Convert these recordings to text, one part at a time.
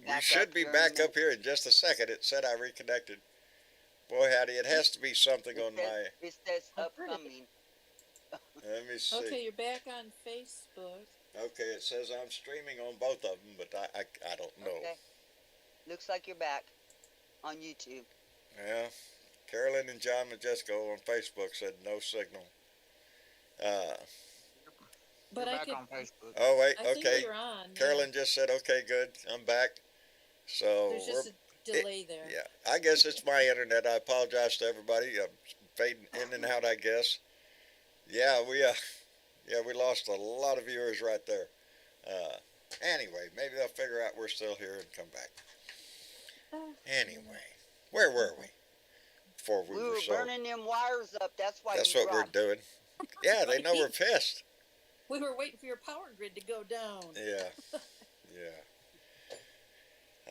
We back should up be here in a back up minute. here in just a second. It said I reconnected. Boy, howdy, it has to be something It on says my. it says I heard it. upcoming. Let me see. Okay, you're back on Facebook. Okay, it says I'm streaming on both of them, but I don't know. Okay. Looks like you're back on YouTube. Yeah, Carolyn and John Majesco on Facebook said no signal. Uh, But You're I back could. on Facebook. oh wait, I think okay. you're on. Carolyn Yeah. just said okay, good. I'm back. So There's we're just a delay there. yeah. I guess it's my internet. I apologize to everybody. I'm fading in and out. I guess. Yeah, we lost a lot of viewers right there. Uh, anyway, maybe they'll figure out we're still here and come back. Anyway, where were we before we We were were so? burning them wires up. That's why That's you what we're dropped. doing. Yeah, they know we're pissed. We were waiting for your power grid to go down. Yeah, yeah.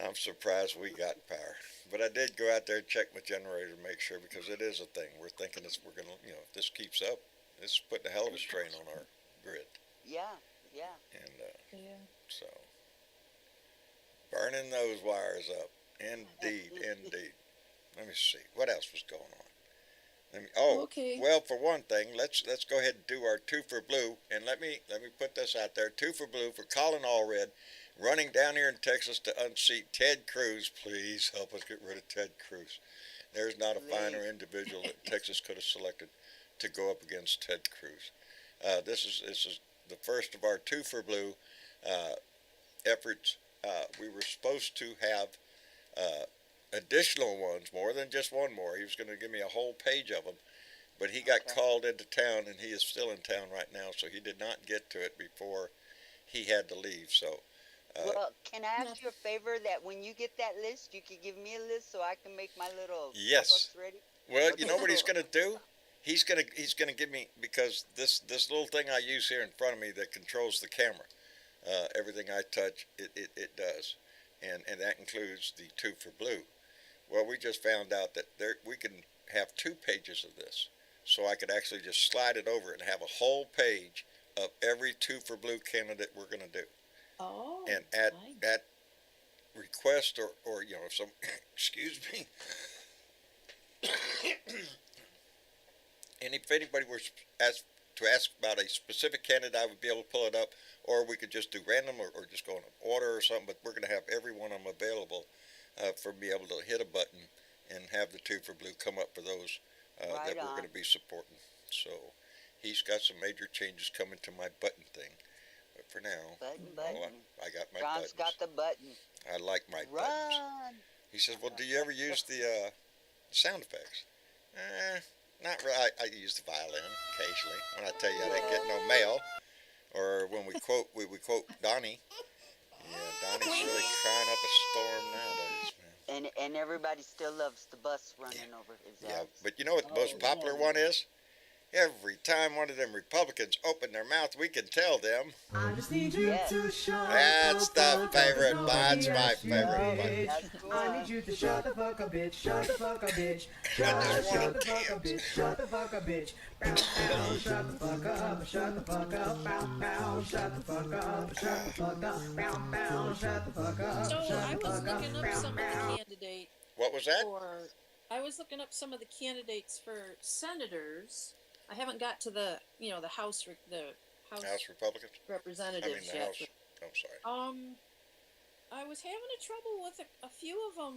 I'm surprised we got power, but I did go out there and check my generator to make sure because it is a thing. We're thinking we're gonna, if this keeps up, this is putting a hell of a strain on our grid, Yeah, yeah. and Yeah. so burning those wires up. Indeed, indeed. Let me see what else was going on. Okay. Well, for one thing, let's go ahead and do our two for blue, and let me put this out there: two for blue for Colin Allred, running down here in Texas to unseat Ted Cruz. Please help us get rid of Ted Cruz. There's not a finer individual that Texas could have selected to go up against Ted Cruz. This is the first of our two for blue efforts. We were supposed to have additional ones, more than just one more. He was going to give me a whole page of them, but he got called into town, and he is still in town right now, so he did not get to it before he had to leave. So, Well, can I ask you a favor that when you get that list, you could give me a list so I can make my little yes. pop-ups ready? Well, you know what he's going to do? He's going to give me, because this little thing I use here in front of me that controls the camera. Everything I touch, it does, and that includes the two for blue. Well, we just found out that we can have 2 pages of this, so I could actually just slide it over and have a whole page of every two for blue candidate we're going to do. Oh. And nice. at request or if some excuse me, and if anybody were asked to ask about a specific candidate, I would be able to pull it up, or we could just do random or just go in order or something. But we're going to have every one of them available for me able to hit a button and have the two for blue come up for those that we're going to be supporting. So he's got some major changes coming to my button thing. But for now, I got my buttons. John's got the button. I like my buttons. He says, well, do you ever use the sound effects? Not really. I use the violin occasionally when I tell you I didn't get no mail, or when we quote Donnie. Yeah, Donnie's really crying up a storm nowadays, man. And everybody still loves the bus running over his ass. Yeah, but you know what the most popular one is? Every time one of them Republicans open their mouth, we can tell them. I just need you to shut That's the favorite. That's my favorite bitch. I need you to shut the fuck up, bitch. Shut the fuck up, bitch. Shut the fuck up, bitch. Shut the fuck up, bitch. Bow, bow, shut the fuck up. Shut the fuck up. Bow, bow, shut the fuck up. Shut the fuck up. Bow, bow, shut the fuck up. So I was looking up some of the candidates. What was that? I was looking up some of the candidates for senators. I haven't got to the House Republicans representatives the yet. House. I'm sorry. I was having a trouble with a few of them.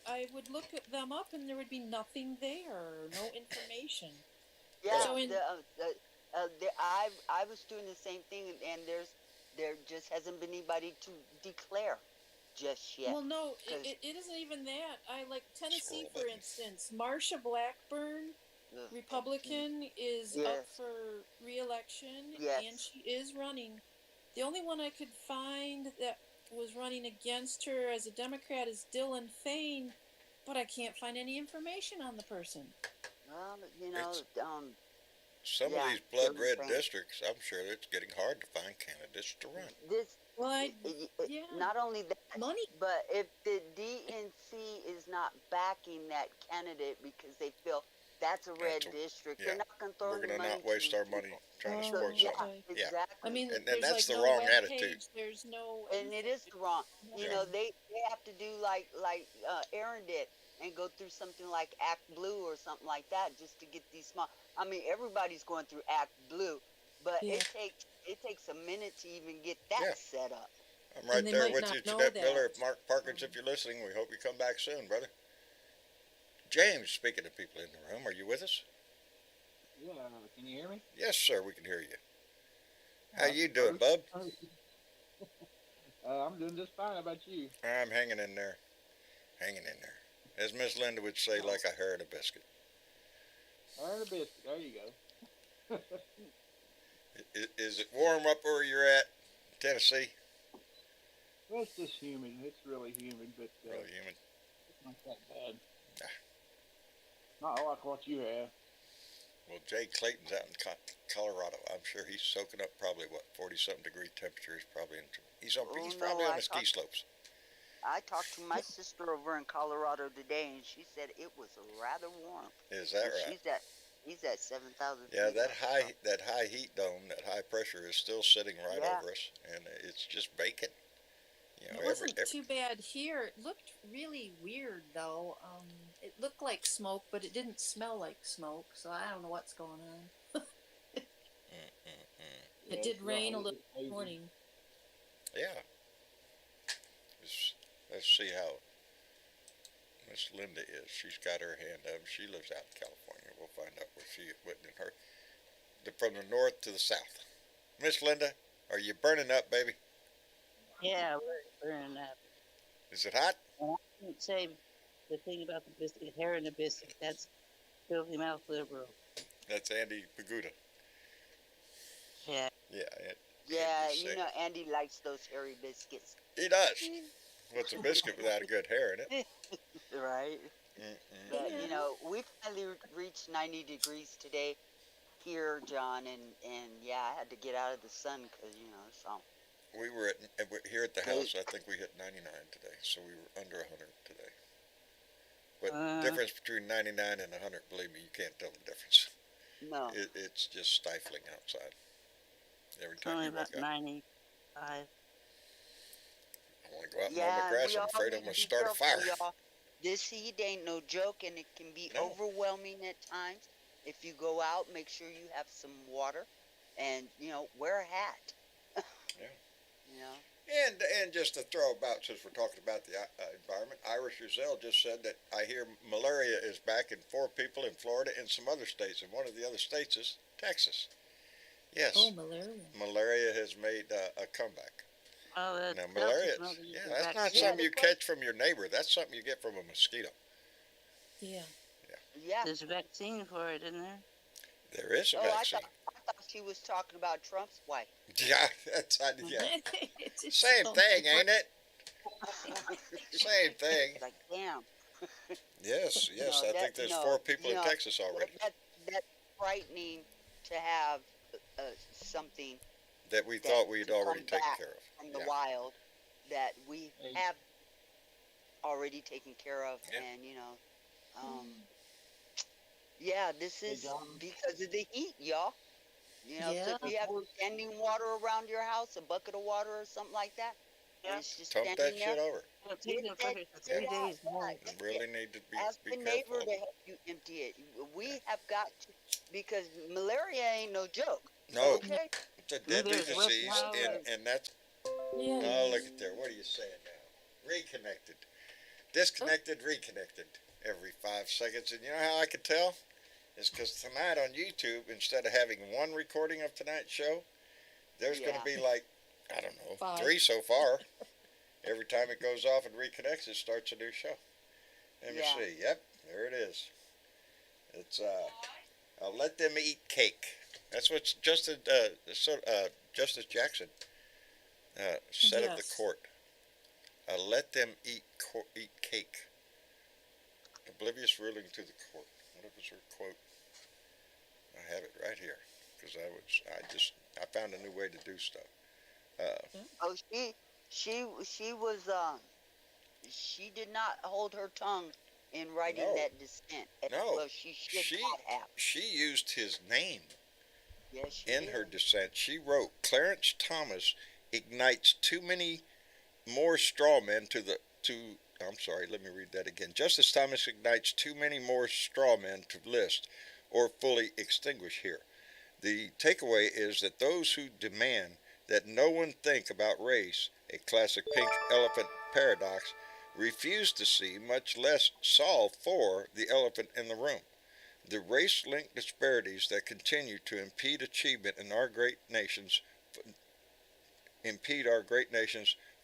I would look at them up, and there would be nothing there, no information. Yeah, So I was doing the same thing, and there just hasn't been anybody to declare just yet. Well, no, it isn't even that. I like Tennessee, for instance. Marsha Blackburn, Republican, is up for re-election, and she is running. The only one I could find that was running against her as a Democrat is Dylan Fain, but I can't find any information on the person. Well, some of these blood red districts, I'm sure it's getting hard to find candidates to run. Not only that, money, but if the DNC is not backing that candidate because they feel that's a red That's a, district. yeah. They're not going to throw We're any gonna money not waste to our these money people. trying to Oh, support Yeah, something. okay. Yeah, I exactly. mean, and there's that's like the no wrong web attitude. page. There's no And it anything. is wrong. You Yeah. know, they have to do like Aaron did and go through something like Act Blue or something like that just to get these small. I mean, everybody's going through Act Blue, but Yeah, it takes a minute to even get that Yeah. set up. I'm and right they there might with not you, know Jeanette Miller. that. If Mark Parkins, if you're listening, we hope you come back soon, brother. James, speaking to people in the room, are you with us? Yeah, can you hear me? Yes, sir. We can hear you. How Uh, you doing, bub? I'm doing just fine. How about you? I'm hanging in there. Hanging in there. As Miss Linda would say, like a hair in a biscuit. Earn a biscuit. There you go. Is it warm up where you're at, Tennessee? Well, it's just humid. It's really humid, but Really humid. it's not that bad. Nah. Not like what you have. Well, Jay Clayton's out in Colorado. I'm sure he's soaking up probably, 40-something degree temperatures. Probably he's Oh, probably no, on the ski slopes. I talked to my sister over in Colorado today, and she said it was rather warm. Is that And right? he's at 7,000 Yeah, feet. that high heat dome, that high pressure is still sitting right Yeah. over us, and it's just baking. You know, It wasn't too bad here. It looked really weird though. It looked like smoke, but it didn't smell like smoke. So I don't know what's going on. It did rain a little this morning. Yeah. Let's see how Miss Linda is. She's got her hand up. She lives out in California. We'll find out where she went in her. From the north to the south. Miss Linda, are you burning up, baby? Yeah, we're burning up. Is it hot? And I wouldn't say the thing about the biscuit, hair in the biscuit, that's filthy mouth liberal. That's Andy Paguda. Yeah. Yeah. Yeah, Andy's you sick. know, Andy likes those hairy biscuits. He does. What's a biscuit without a good hair in it? Right? Mm-mm. But, Yeah. you know, we finally reached 90 degrees today here, John, and yeah, I had to get out of the sun because, you know, so. We were here at the house. I think we hit 99 today, so we were under 100 today. But difference between 99 and 100, believe me, you can't tell the difference. No. It's just stifling outside. Every time Only you about wake up, 95. I want to go out and mow Yeah, my grass. we I'm all afraid need I'm going to to be start a careful, fire. y'all. This heat ain't no joke, and it can be No. overwhelming at times. If you go out, make sure you have some water, and you know, wear a hat. Yeah. You know. And just to throw about, since we're talking about the environment, Iris Giselle just said that I hear malaria is back in 4 people in Florida and some other states, and one of the other states is Texas. Yes. Oh, malaria. Malaria has made a comeback. Oh, that's Now, malaria, that's not something you catch from your neighbor. That's something you get from a mosquito. Yeah. Yeah. There's a vaccine for it, isn't there? There is a Oh, vaccine. I thought she was talking about Trump's wife. Yeah, yeah. It's Same so- thing, ain't it? Same thing. Like, damn. Yes, No, I think there's 4 people in Texas already That's frightening to have something that we that thought we'd to already come taken back care of. from the Yeah. wild that we Hey. have already taken care of, Yeah. and you know, yeah, this Hey, is John. because of the heat, y'all. You know, so Yeah. if you have standing water around your house, a bucket of water or something like that, and Yeah. it's just Dump standing that there. shit over. It'll take them for Get 3 that- days yeah, more. yeah, We really need to Ask be the neighbor careful. to help you empty it. We have got to, because malaria ain't no joke. No, Okay. it's a Neither deadly is West disease, Nile. and that's, Yeah. oh, look at there. What are you saying now? Reconnected. Disconnected, reconnected every 5 seconds. And you know how I could tell? It's because tonight on YouTube, instead of having one recording of tonight's show, there's going to Yeah. be like, I don't know, 5. 3 so far. Every time it goes off and reconnects, it starts a new show. Let me Yeah. see. Yep, there it is. It's I'll let them eat cake. That's what Justice Jackson said of the Yes. court. I'll let them eat cake. Oblivious ruling to the court. What was her quote? I have it right here because I found a new way to do stuff. Oh, she was she did not hold her tongue in writing No. that dissent. No, Well, she should she not have. she used his name Yes, she in did. her dissent. She wrote, "Clarence Thomas ignites too many more straw men to. I'm sorry. Let me read that again. Justice Thomas ignites too many more straw men to list or fully extinguish here. The takeaway is that those who demand that no one think about race, a classic pink elephant paradox, refuse to see, much less solve for, the elephant in the room. The race-linked disparities that continue to impede achievement in our great nation's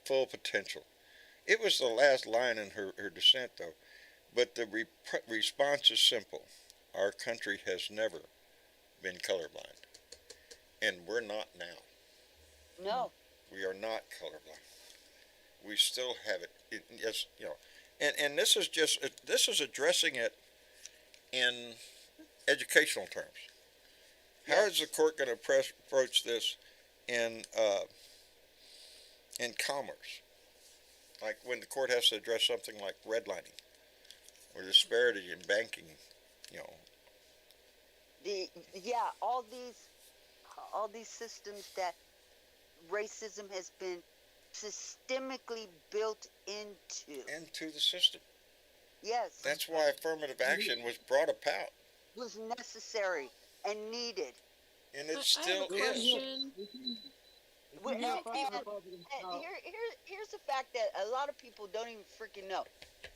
full potential." It was the last line in her dissent, though, but the response is simple. Our country has never been colorblind, and we're not now. No. We are not colorblind. We still have it. Yes, and this is addressing it in educational terms. How is the court going to approach this in commerce? Like when the court has to address something like redlining or disparity in banking, All these systems that racism has been systemically built into the system. Yes. That's why affirmative action was brought about. Was necessary and needed. And it I still have a is. question. Here's the fact that a lot of people don't even freaking know.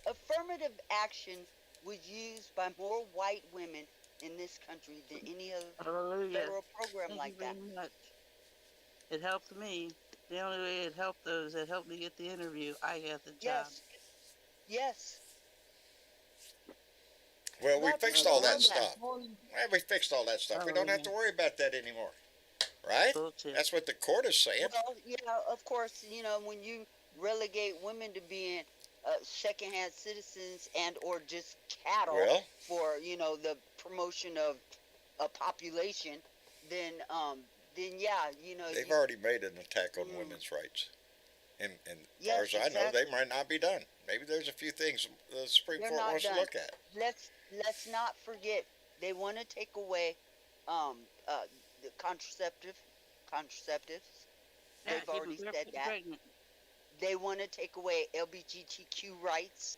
Affirmative action was used by more white women in this country than any other federal program Thank like you very that. much. It helped me. The only way it helped those that helped me get the interview, I got the job. Yes. Well, we Let fixed people all know that stuff. We fixed all that stuff. We don't have to worry about that anymore. Right? Bullshit. That's what the court is saying. Well, of course, when you relegate women to being secondhand citizens and or just cattle for the promotion of a population, then they've already made an attack on women's rights, and as far as I know, they might not be done. Maybe there's a few things the Supreme Court wants to look at. Let's not forget they want to take away the contraceptives. They've already said that. Pregnant. They want to take away LGBTQ rights.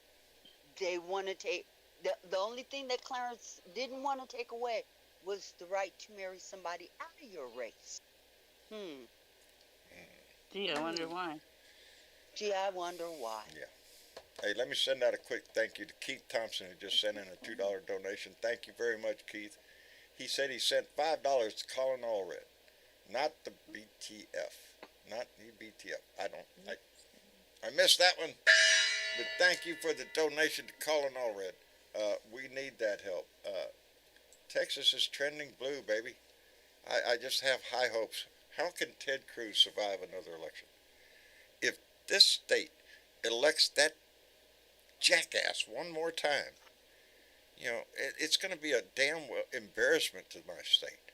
They want to take the only thing that Clarence didn't want to take away was the right to marry somebody out of your race. Gee, I wonder why. Gee, I wonder why. Yeah. Hey, let me send out a quick thank you to Keith Thompson, who just sent in a $2 donation. Thank you very much, Keith. He said he sent $5 to Colin Allred, not the BTF, not the BTF. I missed that one, but thank you for the donation to Colin Allred. We need that help. Texas is trending blue, baby. I just have high hopes. How can Ted Cruz survive another election? If this state elects that jackass one more time, it's going to be a damn embarrassment to my state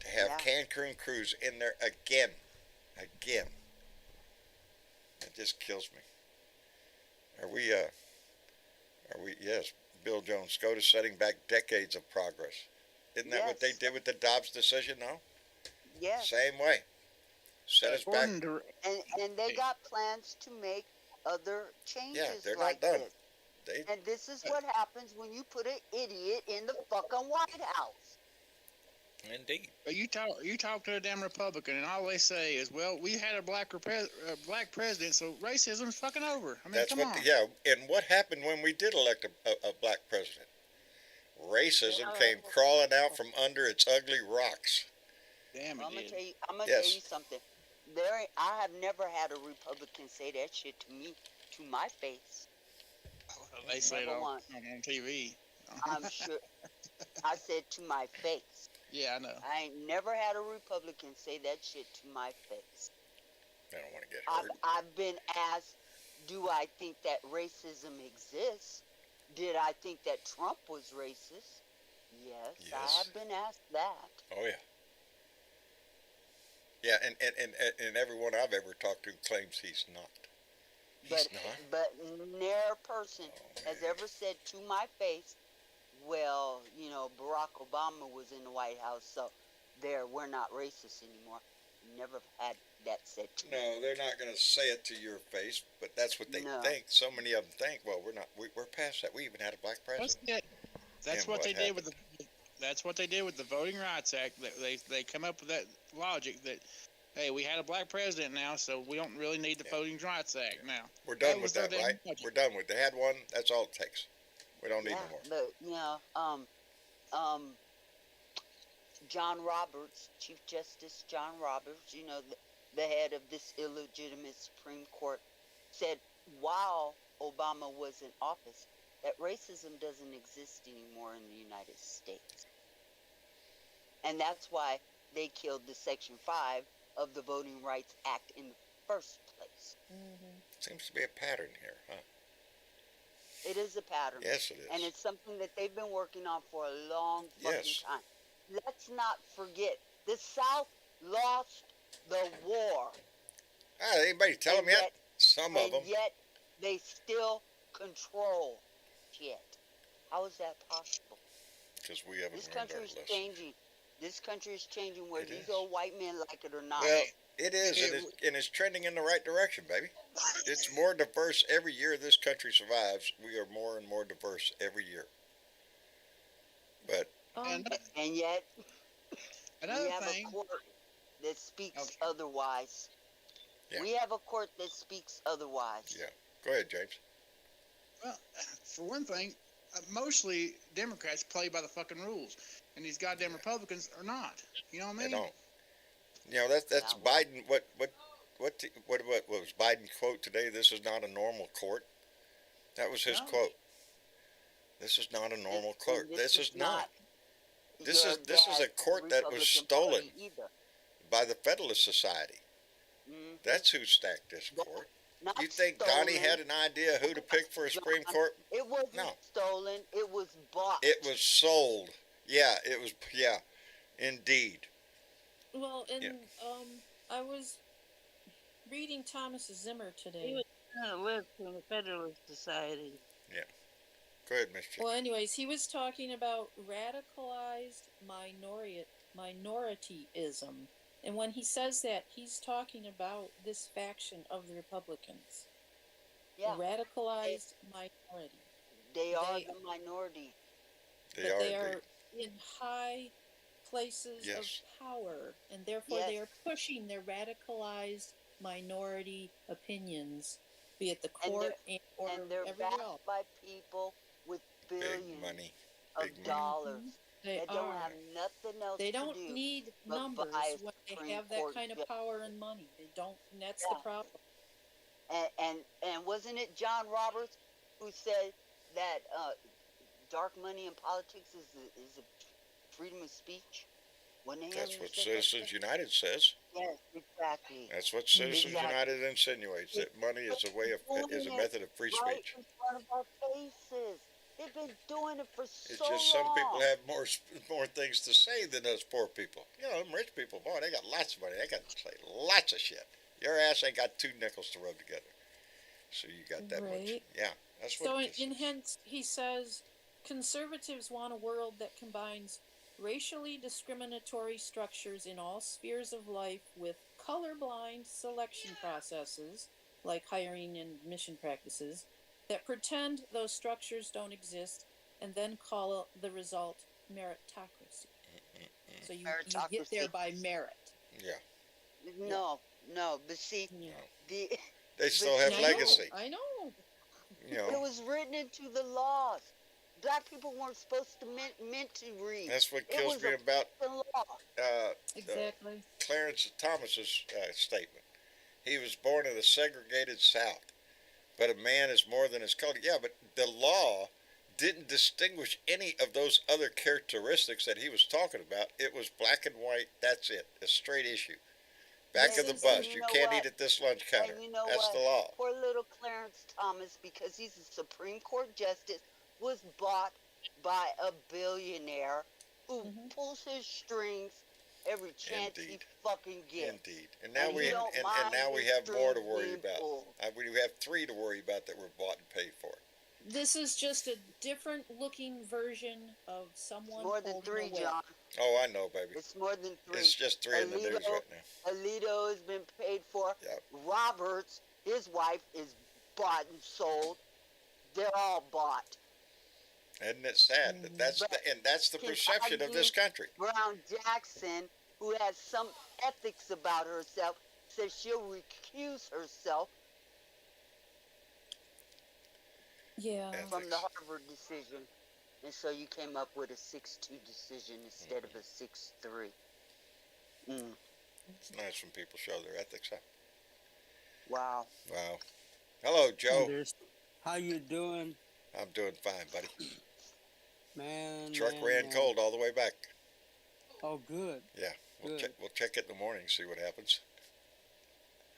to have Cancun Cruz in there again. It just kills me. Are we, yes, Bill Jones, SCOTUS setting back decades of progress. Isn't that what they did with the Dobbs decision now? Yes. Same way. Set us back. And they got plans to make other changes. Yeah, they're like not done. This. And this is what happens when you put an idiot in the fucking White House. Indeed. But you talk to a damn Republican, and all they say is, "Well, we had a black president, so racism's fucking over." I mean, come on. And what happened when we did elect a black president? Racism came crawling out from under its ugly rocks. Damn it! I'm gonna tell you something. I have never had a Republican say that shit to me, to my face. They say it on TV. I'm sure. I said to my face. Yeah, I know. I ain't never had a Republican say that shit to my face. I don't want to get hurt. I've been asked, do I think that racism exists? Did I think that Trump was racist? Yes. I have been asked that. Oh, yeah. Yeah, and everyone I've ever talked to claims he's not. He's not. But ne'er person has ever said to my face, well, you know, Barack Obama was in the White House, so we're not racist anymore. Never had that said to me. No, they're not going to say it to your face, but that's what they think. So many of them think, well, we're not. We're past that. We even had a black president. That's what they did with the. That's what they did with the Voting Rights Act. They come up with that logic that, hey, we had a black president now, so we don't really need the Voting Rights Act now. We're done with that, right? We're done with. They had one. That's all it takes. We don't need no more. But you know, John Roberts, Chief Justice John Roberts, you know, the head of this illegitimate Supreme Court, said while Obama was in office that racism doesn't exist anymore in the United States. And that's why they killed the Section 5 of the Voting Rights Act in the first place. Seems to be a pattern here, huh? It is a pattern. Yes, it is. And it's something that they've been working on for a long fucking time. Let's not forget, the South lost the war. Anybody tell them yet? Some of them. And yet, they still control shit. How is that possible? Because we haven't This learned country our is lesson. changing. This country is changing whether these old white men like it or not. Well, it is, and it's trending in the right direction, baby. It's more diverse every year this country survives. We are more and more diverse every year. But and yet, we have thing, a court that speaks otherwise. Yeah. We have a court that speaks otherwise. Yeah. Go ahead, James. Well, for one thing, mostly Democrats play by the fucking rules, and these goddamn Republicans are not. You know what I mean? They don't. You know, that's Biden. What was Biden's quote today? This is not a normal court. That was his quote. This is not a normal court. This is not. This is a court that was stolen by the Federalist Society. That's who stacked this court. You think Donnie had an idea who to pick for a Supreme Court? It wasn't stolen. It was bought. It was sold. Yeah, it was. Yeah, indeed. Well, and I was reading Thomas Zimmer today. He was trying to live from the Federalist Society. Yeah. Go ahead, Miss Chick. Well, anyways, he was talking about radicalized minorityism. And when he says that, he's talking about this faction of the Republicans. Yeah. Radicalized minority. They are the minority. They are in high places of power, and therefore they are pushing their radicalized minority opinions, be it the court or and they're everywhere backed else. by people with billions Big money. of dollars. They don't have nothing else They to don't do need but numbers buy a when they Supreme have that Court kind of judge. power and money. They don't, and that's the problem. And wasn't it John Roberts who said that dark money in politics is a freedom of speech? That's what Citizens United says. Yes, exactly. That's what Citizens United insinuates, that money is a method of free right speech. in front of our faces. They've been doing it for It's so long. just some people have more things to say than us poor people. You know, them rich people, boy, they got lots of money. They got to say lots of shit. Your ass ain't got 2 nickels to rub together. So you got that much. Yeah, that's what it is. Hence, he says, conservatives want a world that combines racially discriminatory structures in all spheres of life with colorblind selection processes, like hiring and admission practices, that pretend those structures don't exist and then call the result meritocracy. So you get there by merit. Yeah. No, but see, they still have legacy. I know. You know, it was written into the laws. Black people weren't supposed to meant to read. That's what kills me about exactly Clarence Thomas's statement. He was born in the segregated South, but a man is more than his color. Yeah, but the law didn't distinguish any of those other characteristics that he was talking about. It was black and white. That's it. A straight issue. Back of the bus. You can't eat at this lunch counter. That's the law. Poor little Clarence Thomas, because he's a Supreme Court justice, was bought by a billionaire who pulls his strings every chance he Indeed. fucking gets. Indeed. And now And we he and, don't and mind now we his have more to strings worry being about. pulled. We have 3 to worry about that were bought and paid for. This is just a different looking version of someone More than holding 3, a whip. John. Oh, I know, baby. It's more than 3. It's just 3 in the news right now. Alito has been paid for. Yep. Roberts, his wife, is bought and sold. They're all bought. Isn't it sad that that's the perception of this country? Brown Jackson, who has some ethics about herself, says she'll recuse herself Yeah. from the Harvard decision. And so you came up with a 6-2 decision instead of a 6-3. It's nice when people show their ethics, huh? Wow. Wow. Hello, Joe. How you doing? I'm doing fine, buddy. Man. Truck ran cold all the way back. Oh, good. Yeah. We'll check it in the morning and see what happens.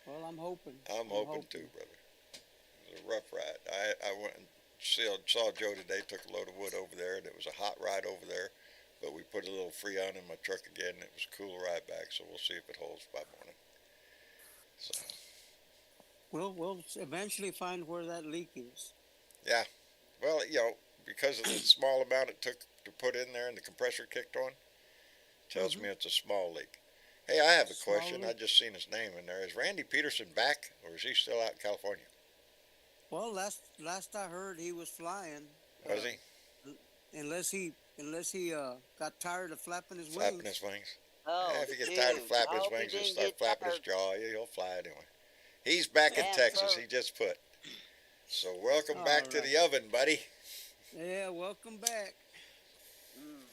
Well, I'm hoping. I'm hoping too, brother. It was a rough ride. I went and saw Joe today, took a load of wood over there, and it was a hot ride over there. But we put a little Freon in my truck again, and it was a cool ride back, so we'll see if it holds by morning. So. We'll eventually find where that leak is. Yeah. Well, because of the small amount it took to put in there and the compressor kicked on, tells me it's a small leak. Hey, I have a question. I just seen his name in there. Is Randy Peterson back, or is he still out in California? Well, last I heard, he was flying. Was he? Unless he got tired of flapping his Flapping wings. his wings? Oh, Yeah, if he gets tired of flapping his wings and start flapping his jaw, he'll fly anyway. He's back in Texas. He just put. So welcome back to the oven, buddy. Yeah, welcome back.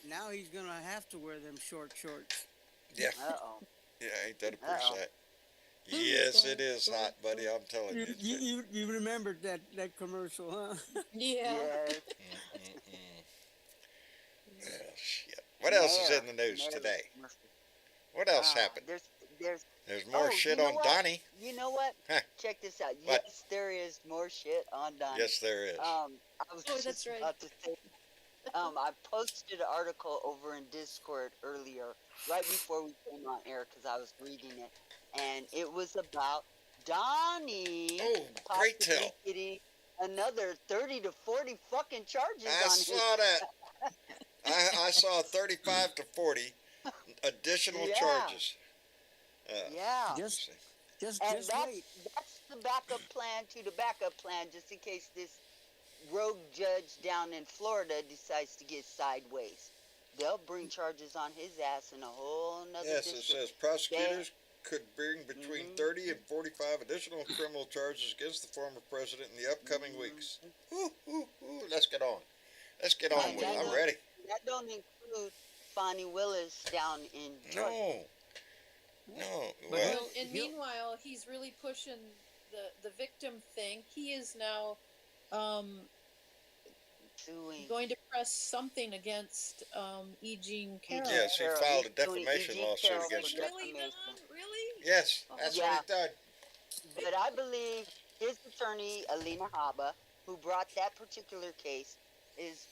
Now he's going to have to wear them short shorts. Yeah. Uh-oh. Yeah, ain't that a pretty sight? Yes, it is hot, buddy. I'm telling you. You remembered that commercial, huh? Yeah. Yes. Well, shit. What else is in the news today? What else happened? There's more shit on Donnie. You know what? Huh. Check this out. What? Yes, there is more shit on Donnie. Yes, there is. I was Oh, just that's right. about to say, I posted an article over in Discord earlier, right before we came on air, because I was reading it, and it was about Donnie great tell. getting another 30 to 40 fucking charges I on saw that. I saw 35 to 40 additional charges. Yeah. Just And wait. that's the backup plan to the backup plan, just in case this rogue judge down in Florida decides to get sideways. They'll bring charges on his ass in a whole nother district. Yes, it says prosecutors could bring between 30 and 45 additional criminal charges against the former president in the upcoming weeks. Let's get on. Let's get on with it. I'm ready. That don't include Fonnie Willis down in Georgia. No. Well, and meanwhile, he's really pushing the victim thing. He is now going to press something against E. Jean Carroll. Yes, he filed a defamation lawsuit against her. Really, Don? Really? Yes, that's what he's done. But I believe his attorney, Alina Habba, who brought that particular case, is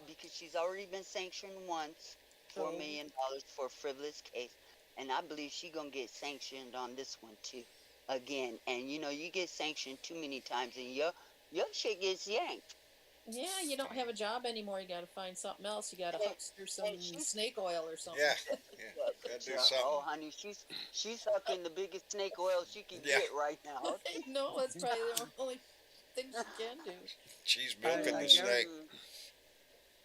because she's already been sanctioned once, $4 million for a frivolous case, and I believe she's gonna get sanctioned on this one too, again. And you get sanctioned too many times, and your shit gets yanked. Yeah, you don't have a job anymore. You got to find something else. You got to huckster some snake oil or something. Yeah, gotta do something. Oh, honey, she's hucking the biggest snake oil she can get right now. No, that's probably the only thing she can do. She's milking the snake.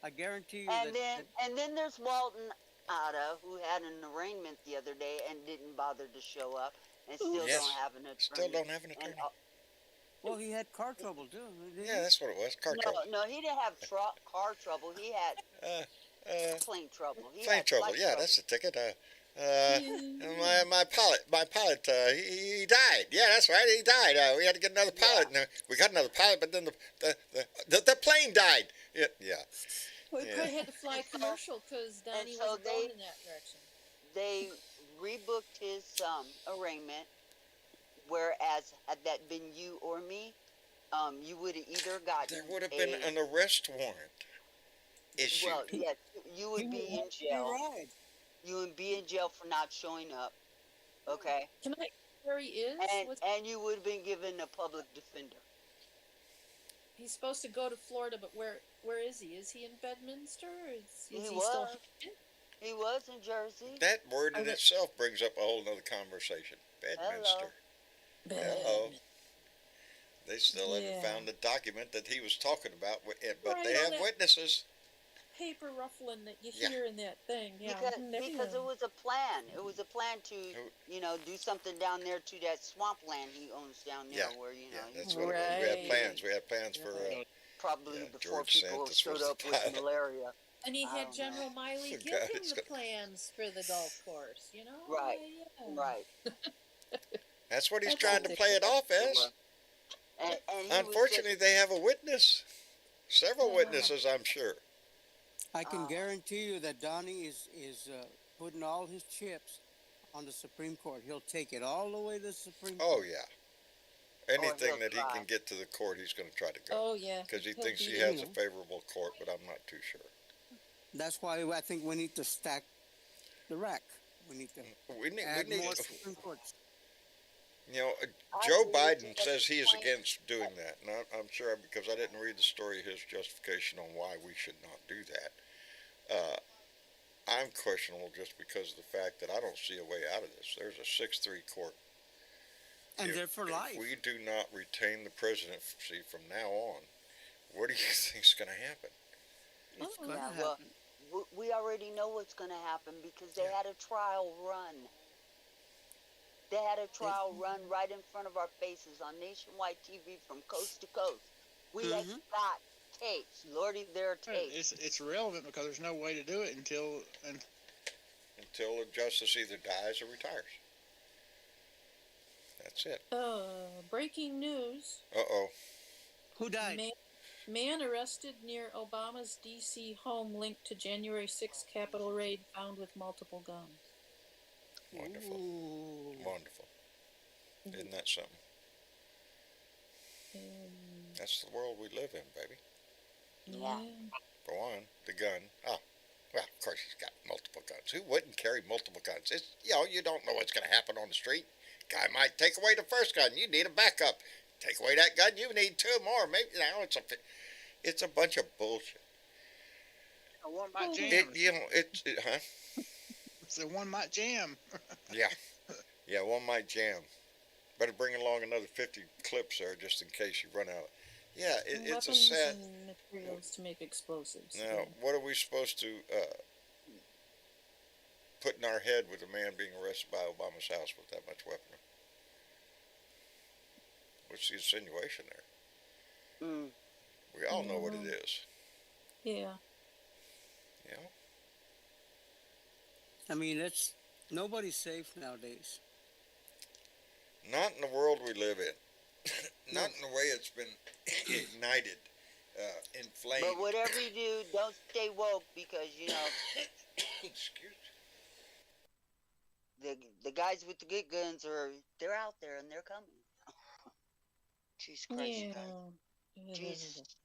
I guarantee you and then there's Walton Ada, who had an arraignment the other day and didn't bother to show up, and still don't have an attorney. Still don't have an attorney. Well, he had car trouble too. Yeah, that's what it was. Car trouble. No, he didn't have car trouble. He had plane trouble. Plane trouble. Yeah, that's the ticket. My pilot, he died. Yeah, that's right. He died. We had to get another pilot. And we got another pilot, but then the plane died. Yeah. Well, we probably had to fly commercial because Donnie wasn't going in that direction. They rebooked his arraignment, whereas had that been you or me, you would have either gotten there would have been an arrest warrant issued. Well, yes, you would be in jail. Right. You would be in jail for not showing up. Okay. Can I? Where he is? And you would have been given a public defender. He's supposed to go to Florida, but where is he? Is he in Bedminster? Is He he was. still? He was in Jersey. That word in itself brings up a whole nother conversation. Bedminster. Hello. They still haven't found the document that he was talking about, but they have witnesses. Paper ruffling that you hear in that thing, Because it was a plan. It was a plan to, do something down there to that swampland he owns down there, where that's what it was. We had plans. We had plans for probably before George people Santos showed was the up with pilot. malaria. And he had General Miley give him the plans for the golf course, Right. Right. That's what he's trying to play it off as. And unfortunately, they have a witness. Several witnesses, I'm sure. I can guarantee you that Donnie is putting all his chips on the Supreme Court. He'll take it all the way to the Supreme Court. Oh, yeah. Anything that he can get to the court, he's going to try to go. Oh, yeah. Because he thinks he has a favorable court, but I'm not too sure. That's why I think we need to stack the rack. We need to add more Supreme Courts. Joe Biden says he is against doing that. And I'm sure, because I didn't read the story, his justification on why we should not do that. I'm questionable just because of the fact that I don't see a way out of this. There's a 6-3 court. And they're for life. If we do not retain the presidency from now on, what do you think is going to happen? It's going to happen. Well, we already know what's going to happen because they had a trial run. They had a trial run right in front of our faces on nationwide TV from coast to coast. We have got tapes. Lordy, there are tapes. It's irrelevant because there's no way to do it until a justice either dies or retires. That's it. Breaking news. Uh-oh. Who died? Man arrested near Obama's D.C. home linked to January 6th Capitol raid found with multiple guns. Wonderful. Ooh. Wonderful. Isn't that something? That's the world we live in, baby. Yeah. For one, the gun. Oh, well, of course he's got multiple guns. Who wouldn't carry multiple guns? It's, you don't know what's going to happen on the street. Guy might take away the first gun. You need a backup. Take away that gun, you need 2 more. Maybe it's a bunch of bullshit. One might jam. Huh? So one might jam. Yeah, one might jam. Better bring along another 50 clips there just in case you run out. Yeah, it's a sad. And materials to make explosives. Now, what are we supposed to put in our head with a man being arrested by Obama's house with that much weaponry? What's the insinuation there? We all know what it is. Yeah. I mean, nobody's safe nowadays. Not in the world we live in. Not in the way it's been ignited, inflamed. But whatever you do, don't stay woke because, Excuse me. The guys with the good guns they're out there and they're coming. Jesus Christ. Yeah. Jesus.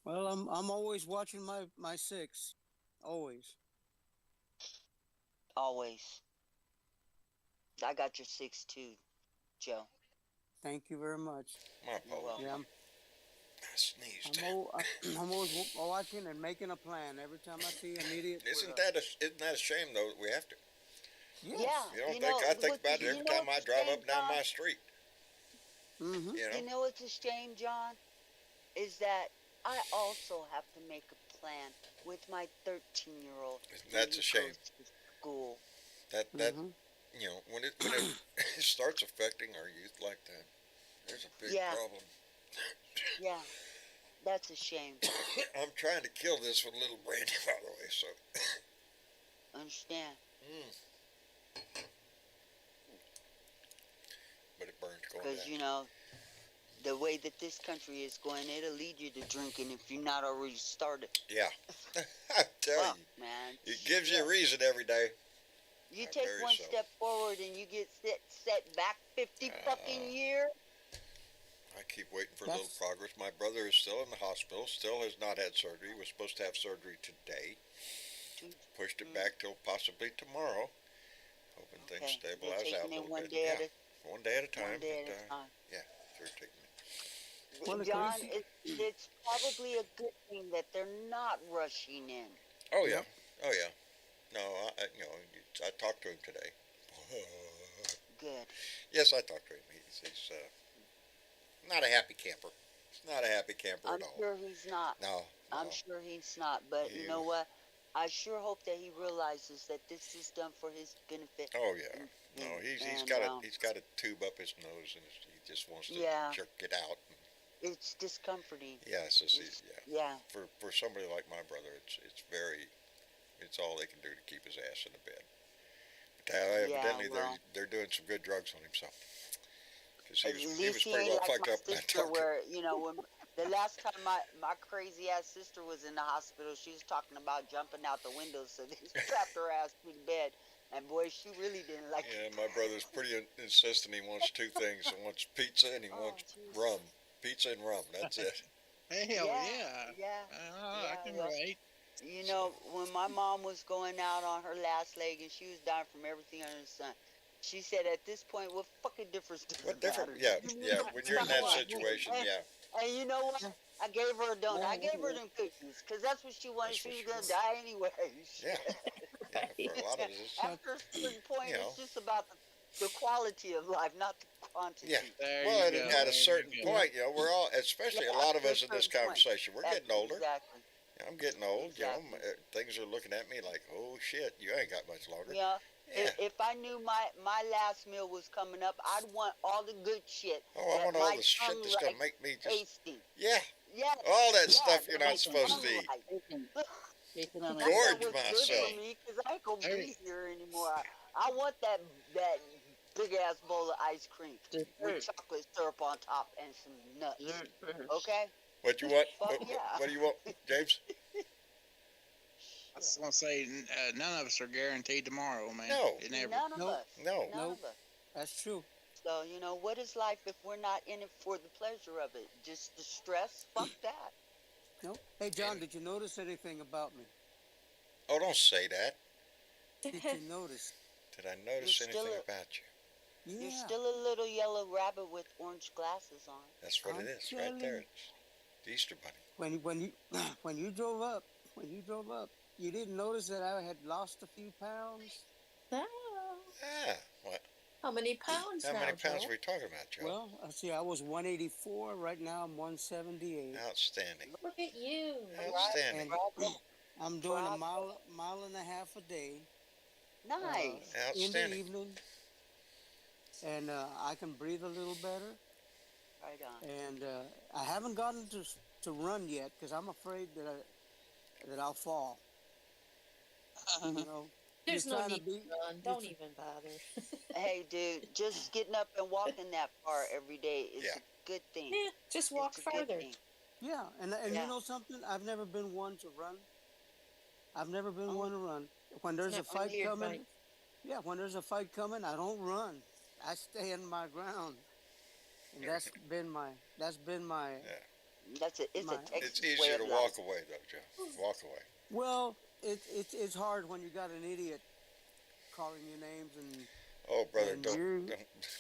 Well, I'm always watching my 6. Always. I got your 6 too, Joe. Thank you very much. My apologies. Yeah, I sneezed. I'm always watching and making a plan every time I see an idiot. Isn't that a shame though that we have to? Yes. Yeah. You don't think I think about it every time I drive up and down my street. Mm-hmm. You know what's a shame, John? Is that I also have to make a plan with my 13-year-old. That's a shame. To school. That when it starts affecting our youth like that, there's a big problem. Yeah, that's a shame. I'm trying to kill this with a little brandy, by the way. So. Understand. But it burns going because the way that this country is going, it'll lead you to drinking if you're not already started. Yeah. I tell you, man, it gives you a reason every day. You take one step forward and you get set back 50 fucking years. I keep waiting for a little progress. My brother is still in the hospital, still has not had surgery. He was supposed to have surgery today. pushed it back till possibly tomorrow, hoping things stabilize out a little one bit. Day one day at a time. One day at a time. Yeah, sure taking it. Well, John, it's probably a good thing that they're not rushing in. Oh yeah, oh yeah. No, I talked to him today. Good. Yes, I talked to him. He's not a happy camper. He's not a happy camper I'm at all. sure he's not. No. I'm sure he's not. But you know what? I sure hope that he realizes that this is done for his benefit. Oh yeah. No, he's got a tube up his nose and he just wants to jerk it out. It's discomforting. Yes, yeah. For somebody like my brother, it's all they can do to keep his ass in the bed. But evidently they're doing some good drugs on him, so. Because he was pretty well fucked up. Where when the last time my crazy ass sister was in the hospital, she was talking about jumping out the window, so they strapped her ass to the bed. And boy, she really didn't like it. Yeah, my brother's pretty insistent. He wants two things. He wants pizza and he wants rum. Pizza and rum. That's it. Hell yeah. Yeah. I can relate. You know, when my mom was going out on her last leg and she was dying from everything under the sun, she said, "At this point, what fucking difference does it matter?" Yeah. When you're in that situation, And you know what? I gave her a donut. I gave her them cookies because that's what she wanted. She was gonna die anyway. Yeah. For a lot of us. After a certain point, it's just about the quality of life, not the quantity. Yeah. Well, at a certain point, we're all, especially a lot of us in this conversation, we're getting older. Exactly. I'm getting old. Exactly. Things are looking at me like, oh shit, you ain't got much longer. Yeah. If I knew my last meal was coming up, I'd want all the good shit. Oh, I want all the shit that's gonna make me just tasty. Yeah. Yeah. All that stuff you're not supposed to eat. Gorge myself. Because I ain't gonna be here anymore. I want that big ass bowl of ice cream with chocolate syrup on top and some nuts. Okay. What you want? What do you want, James? I just want to say, none of us are guaranteed tomorrow, man. No. None of us. No. None of us. That's true. So, what is life if we're not in it for the pleasure of it? Just the stress? Fuck that. No. Hey, John, did you notice anything about me? Oh, don't say that. Did you notice? Did I notice anything about you? Yeah. You're still a little yellow rabbit with orange glasses on. That's what it is, right there. It's the Easter Bunny. When you drove up, you didn't notice that I had lost a few pounds? Oh. Ah, what? How many pounds How now, many pounds Joe? are we talking about, Joe? Well, see, I was 184. Right now, I'm 178. Outstanding. Look at you. Outstanding. And I'm doing a mile and a half a day. Nice. In the Outstanding. evening. And I can breathe a little better. Right on. And I haven't gotten to run yet because I'm afraid that I'll fall. You know, There's you're no trying need to be, to run. Don't even bother. Hey, dude, just getting up and walking that far every day is a good thing. Yeah, just walk It's a good farther. thing. Yeah, and you know something? I've never been one to run. I've never been one to run. When there's a Not fight weird, coming, right? when there's a fight coming, I don't run. I stay in my ground, and that's been my. It's a Texas It's way easier of to life. walk away, though, Joe. Walk away. Well, it's hard when you got an idiot calling you names and. Oh, brother, And don't you-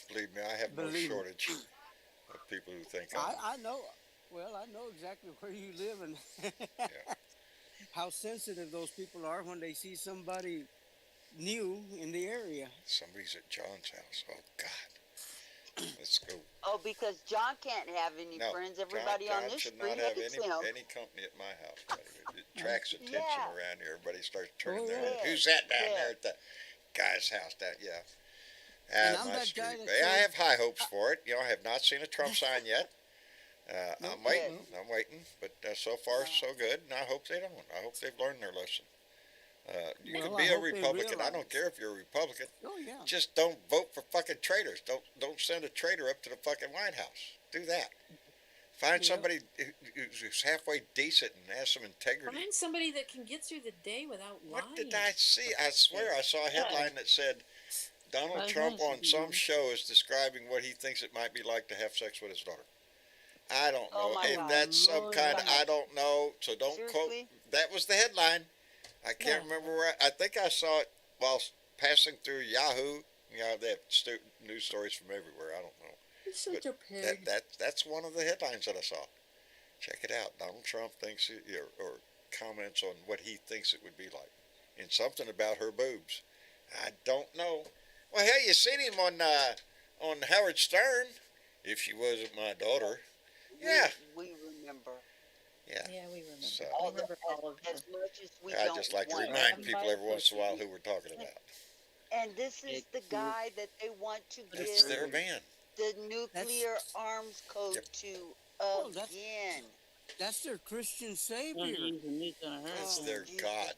believe me. I have no Believe me. shortage of people who think I know. Well, I know exactly where you live and how sensitive those people are when they see somebody new in the area. somebody's at John's house. Oh, God. Let's go. Oh, because John can't have any No, friends. Everybody on John this should street not have hates any him. company at my house. Buddy. It attracts attention Yeah. around here. Everybody starts turning Oh, their yeah. head. Who's that down Yeah. there at the guy's house? Yeah. And Out I'm my that street. guy that But I says- have high hopes for it. I have not seen a Trump sign yet. I'm waiting. I'm waiting. But so far, so good. And I hope they don't. I hope they've learned their lesson. You Well, can I be a hope they Republican. I don't realize. care if you're a Republican. Oh yeah. Just don't vote for fucking traitors. Don't send a traitor up to the fucking White House. Do that. Find Yeah. somebody who's halfway decent and has some integrity. Find somebody that can get through the day without lying. What did I see? I swear I saw a headline that said Donald Trump on some show is describing what he thinks it might be like to have sex with his daughter. I don't know Oh, my if God. that's some Lord, kind of, God. I don't know. So don't Seriously? quote. That was the headline. I can't remember where. I think I saw it while passing through Yahoo. You know, they have news stories from everywhere. I don't know. He's such But a pig. that's one of the headlines that I saw. Check it out. Donald Trump thinks or comments on what he thinks it would be like, and something about her boobs. I don't know. Well, hell, you seen him on Howard Stern. If she wasn't my daughter, yeah, we remember. yeah. Yeah, we remember. So, I remember all of As them. much as we I don't just like to want. remind people every once in a while who we're talking about. And this is the guy that they want to It's give their man. the nuclear arms code to again. That's their Christian savior. It's Oh, their Jesus. God.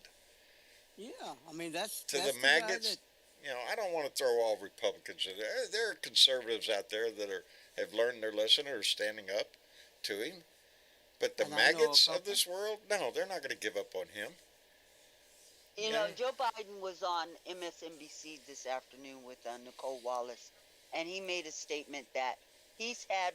Yeah, I mean that's To that's the guy maggots, that- you know, I don't want to throw all Republicans in there. There are conservatives out there that have learned their lesson or are standing up to him. But the And I know a maggots of couple. this world, no, they're not going to give up on him. You know, Joe Biden was on MSNBC this afternoon with Nicole Wallace, and he made a statement that he's had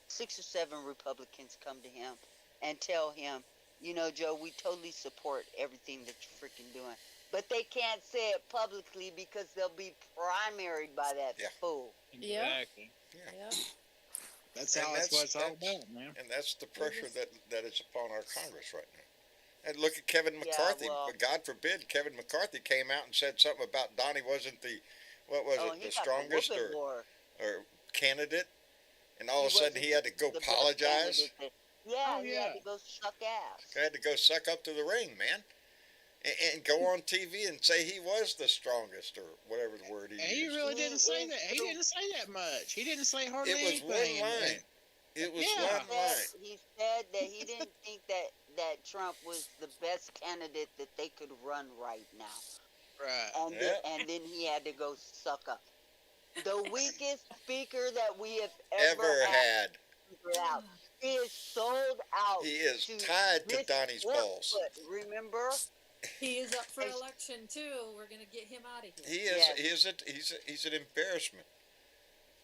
6 or 7 Republicans come to him and tell him, you know, Joe, we totally support everything that you're freaking doing. But they can't say it publicly because they'll be primaried by that fool. Exactly. Yeah. That's And how it's what it's all about, man. And that's the pressure that is upon our Congress right now. And look at Kevin McCarthy. God forbid Kevin McCarthy came out and said something about Donnie wasn't the, the strongest or candidate. And all of a sudden he had to go apologize. He had to go suck ass. He had to go suck up to the ring, man. And go on TV and say he was the strongest or whatever the word he used. He really didn't say that. He didn't say that much. He didn't say hardly anything. It was one line. It was one line. He said that he didn't think that Trump was the best candidate that they could run right now. Right. And then he had to go suck up. The weakest speaker that we have ever had. Out. He is sold out. He is tied to Donnie's balls. Remember? He is up for election too. We're gonna get him out of here. He is. He's an embarrassment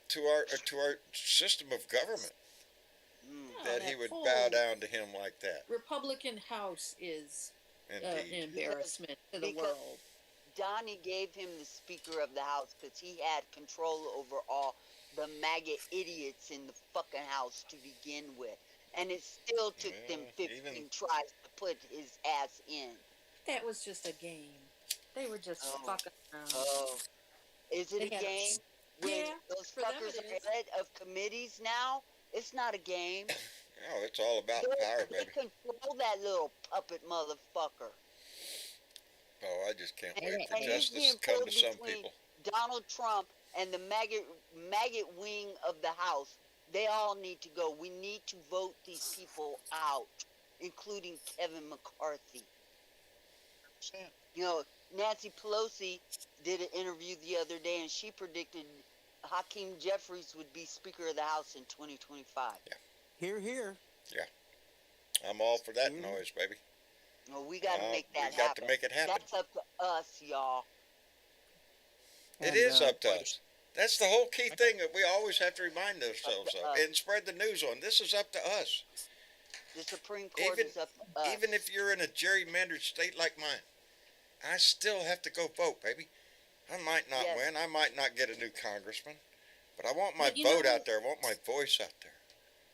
to our system of government. That he would bow down to him like that. Republican House is an embarrassment to the world. Donnie gave him the Speaker of the House because he had control over all the MAGA idiots in the fucking House to begin with. And it still took them 15 tries to put his ass in. That was just a game. They were just fucking around. Oh. Is it a game? When those fuckers are head of committees now? It's not a game. No, it's all about power, baby. They control that little puppet motherfucker. Oh, I just can't wait for justice to come to some people. Donald Trump and the maggot wing of the House, they all need to go. We need to vote these people out, including Kevin McCarthy. You know, Nancy Pelosi did an interview the other day, and she predicted Hakeem Jeffries would be Speaker of the House in 2025. Yeah. Here. Yeah. I'm all for that noise, baby. Well, we got to make that happen. We got to make it happen. That's up to us, y'all. It is up to us. That's the whole key thing that we always have to remind ourselves of and spread the news on. This is up to us. The Supreme Court is up to us. Even if you're in a gerrymandered state like mine, I still have to go vote, baby. I might not win. I might not get a new congressman. But I want my vote out there. I want my voice out there.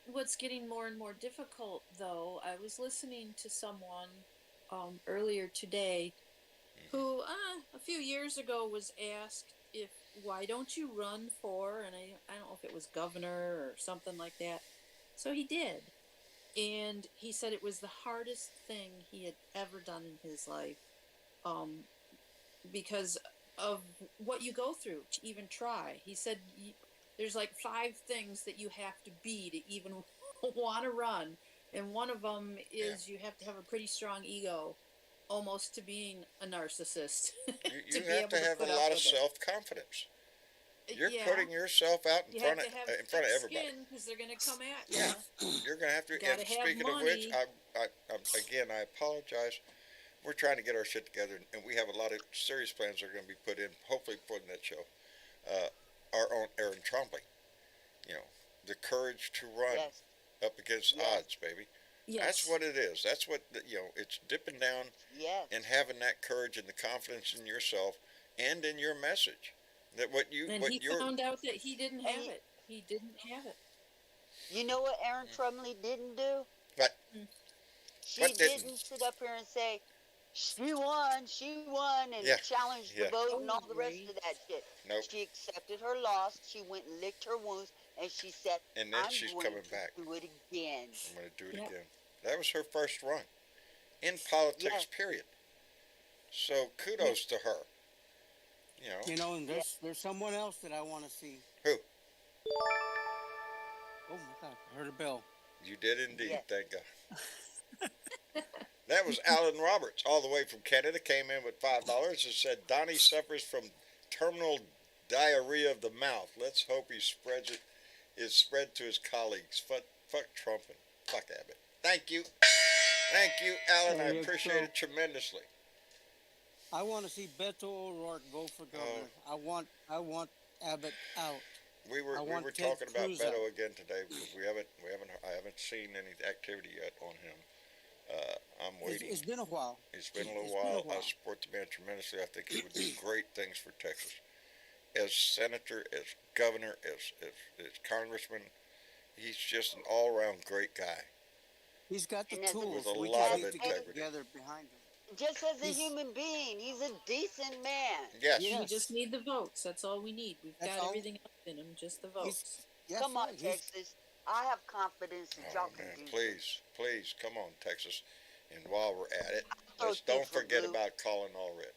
What's getting more and more difficult, though, I was listening to someone earlier today who a few years ago was asked why don't you run for, and I don't know if it was governor or something like that. So he did. And he said it was the hardest thing he had ever done in his life because of what you go through to even try. He said there's like 5 things that you have to be to even want to run. And one of them is you have to have a pretty strong ego, almost to being a narcissist. You have to have a lot of self-confidence. You're putting yourself out in front of everybody. Because they're going to come at you. You're going to have to. And speaking of which, I apologize. We're trying to get our shit together, and we have a lot of serious plans that are going to be put in, hopefully put in that show. Our own Aaron Trombley. You know, the courage to run up against odds, baby. Yes. That's what it is. That's what it's dipping down and having that courage and the confidence in yourself and in your message. That And he found out that he didn't have it. He didn't have it. You know what Aaron Trumley didn't do? What? She didn't sit up here and say, she won, and challenge the vote and all the rest of that shit. Nope. She accepted her loss. She went and licked her wounds, and she said, and then she's coming back. Do it again. I'm going to do it again. That was her first run in politics, period. So kudos to her. And there's someone else that I want to see. Who? Oh my God! I heard a bell. You did indeed. Thank God. That was Alan Roberts, all the way from Canada, came in with $5 and said Donnie suffers from terminal diarrhea of the mouth. Let's hope he is spread to his colleagues. Fuck Trump and fuck Abbott. Thank you. Thank you, Alan. I appreciate it tremendously. I want to see Beto O'Rourke go for governor. I want Abbott out. We were talking about Beto again today because I haven't seen any activity yet on him. I'm waiting. It's been a while. It's been a little while. I support the man tremendously. I think he would do great things for Texas. As senator, as governor, as congressman, he's just an all-around great guy. He's got the tools. With a lot of integrity. Together behind him. Just as a human being, he's a decent man. Yes. We just need the votes. That's all we need. We've got everything else in him, just the votes. Come on, Texas. I have confidence that y'all can do this. Please, come on, Texas. And while we're at it, don't forget about calling all red.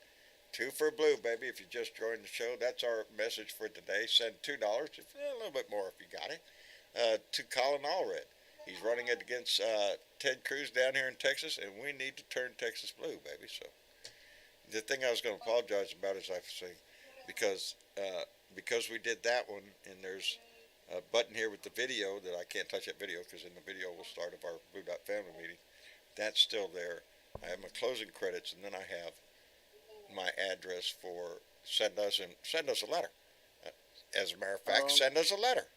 2 for blue, baby. If you just joined the show, that's our message for today. Send $2, a little bit more if you got it, to Colin Allred. He's running it against Ted Cruz down here in Texas, and we need to turn Texas blue, baby. So the thing I was going to apologize about is I was saying because we did that one, and there's a button here with the video that I can't touch that video because in the video we'll start of our Blue Dot family meeting. That's still there. I have my closing credits, and then I have my address for send us a letter. As a matter of fact, send us a letter.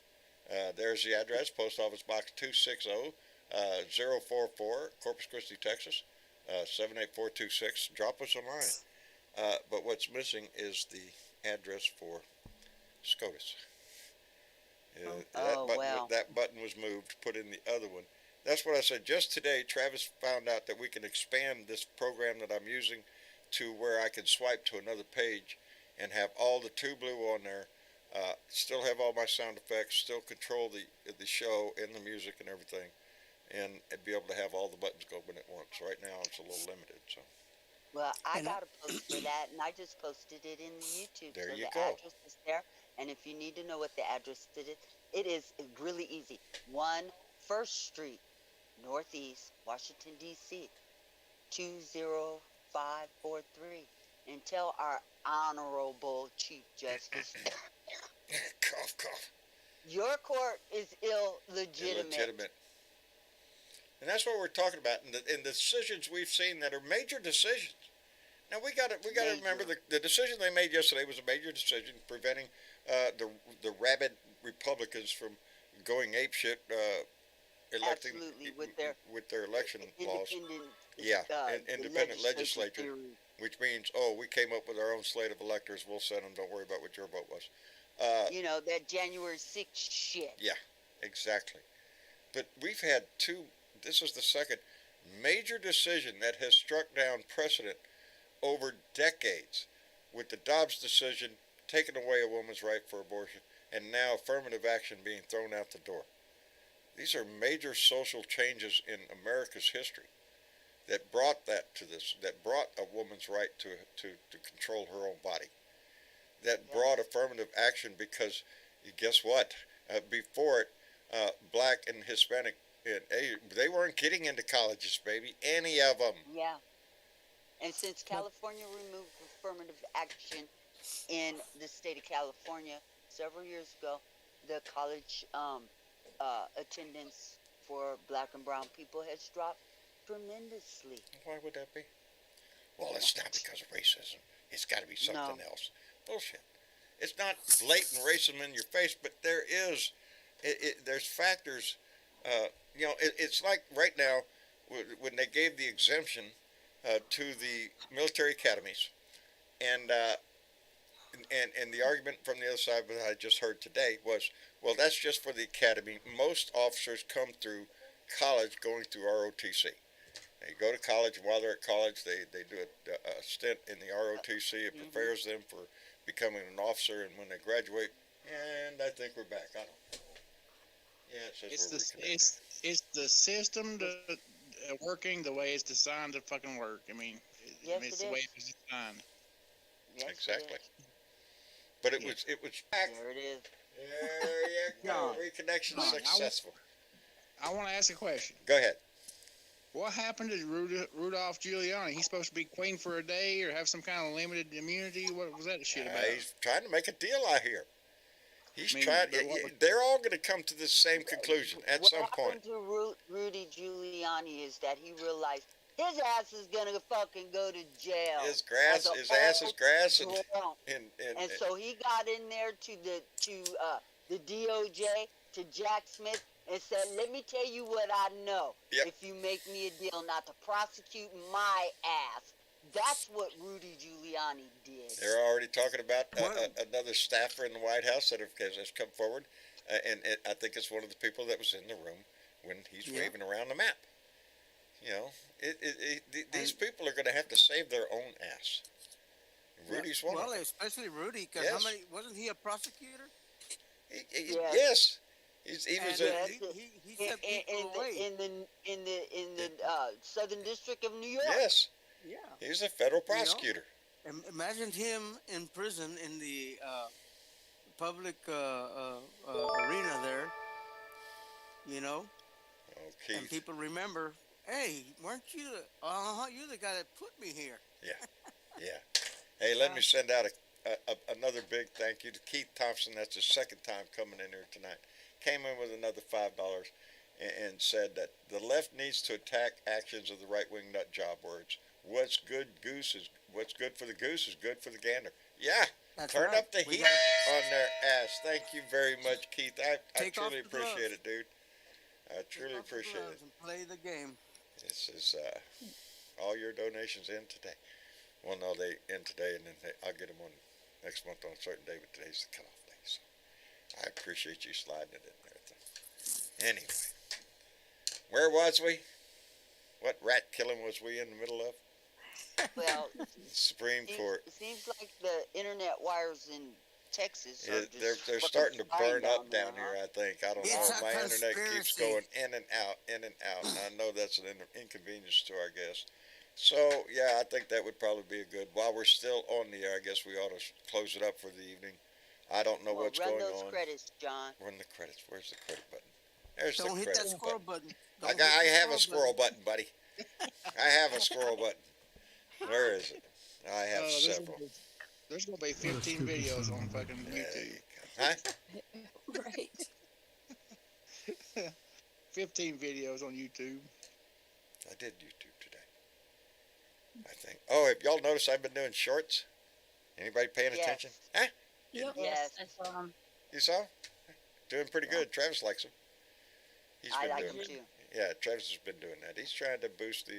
There's the address, Post Office Box 260, 044, Corpus Christi, Texas, 78426. Drop us a line. But what's missing is the address for SCOTUS. That button was moved, put in the other one. That's what I said. Just today, Travis found out that we can expand this program that I'm using to where I can swipe to another page and have all the 2 blue on there. Still have all my sound effects, still control the show and the music and everything, and be able to have all the buttons go when it wants. Right now, it's a little limited. So. Well, I got a post for that, and I just posted it in YouTube. There so you the go. address is there, and if you need to know what the address it is really easy. 1 First Street, Northeast, Washington, D.C., 20543. And tell our Honorable Chief Justice, cough, cough. Your court is illegitimate. And that's what we're talking about. And the decisions we've seen that are major decisions. Now we got to remember the decision they made yesterday was a major decision preventing the rabid Republicans from going apeshit, electing with their election laws. Independent legislature, which means we came up with our own slate of electors. We'll send them. Don't worry about what your vote was. That January 6th shit. Yeah, exactly. But we've had this is the second major decision that has struck down precedent over decades, with the Dobbs decision taking away a woman's right for abortion, and now affirmative action being thrown out the door. These are major social changes in America's history that brought that brought a woman's right to control her own body. That brought affirmative action because, guess what? Before it, black and Hispanic, they weren't getting into colleges, baby. Any of them. Yeah. And since California removed affirmative action in the state of California several years ago, the college attendance for black and brown people has dropped tremendously. Why would that be? Well, it's not because of racism. It's got to be something else. Bullshit. It's not blatant racism in your face, but there's factors. It's like right now when they gave the exemption to the military academies, and the argument from the other side that I just heard today was, well, that's just for the academy. Most officers come through college going through ROTC. They go to college, and while they're at college, they do a stint in the ROTC. It prepares them for becoming an officer, and when they graduate, and I think we're back. I don't know. Yeah, it says it's the system working the way it's designed to fucking work. I mean, it's the way it's designed. Yes, exactly. But it was back. There it is. There you go. Reconnection successful. I want to ask a question. Go ahead. What happened to Rudolph Giuliani? He's supposed to be queen for a day or have some kind of limited immunity? What was that shit about? He's trying to make a deal out here. He's trying. They're all going to come to the same conclusion at some point. What happened to Rudy Giuliani is that he realized his ass is going to fucking go to jail. His ass is grass, and so he got in there to the DOJ, to Jack Smith, and said, let me tell you what I know. Yep. If you make me a deal not to prosecute my ass. That's what Rudy Giuliani did. They're already talking about another staffer in the White House that has come forward, and I think it's one of the people that was in the room when he's waving around the map. You know, these people are going to have to save their own ass. Rudy's one. Well, especially Rudy, because wasn't he a prosecutor? Yes. He was he set people away in the Southern District of New York. Yes. Yeah. He was a federal prosecutor. Imagine him in prison in the public arena there. You know. Okay. And people remember, hey, weren't you? You're the guy that put me here. Yeah. Hey, let me send out another big thank you to Keith Thompson. That's his second time coming in here tonight. Came in with another $5 and said that the left needs to attack actions of the right-wing nut job words. What's good for the goose is good for the gander. Yeah, turn up the heat on their ass. Thank you very much, Keith. I truly appreciate it, dude. I truly appreciate it. And play the game. This is all your donations in today. Well, no, they end today, and then I'll get them on next month on a certain day, but today's the cutoff day. So I appreciate you sliding it in there. Anyway, where was we? What rat killing was we in the middle of? Well, Supreme Court. It seems like the internet wires in Texas are they're starting to burn up down here, I think. I don't know. My internet keeps going in and out. And I know that's an inconvenience to our guests. So, yeah, I think that would probably be a good. While we're still on the air, I guess we ought to close it up for the evening. I don't know what's going on. Run those credits, John. Run the credits. Where's the credit button? There's Don't the hit credit that squirrel button. I have a squirrel button, buddy. I have a squirrel button. Where is it? I have several. There's going to be 15 videos on fucking YouTube. Huh? Right. 15 videos on YouTube. I did YouTube today, I think. Oh, have y'all noticed I've been doing shorts? Anybody paying attention? Huh? Yep. Yes. I saw him. You saw? Doing pretty good. Travis likes them. I like them too. Yeah, Travis has been doing that. He's trying to boost the.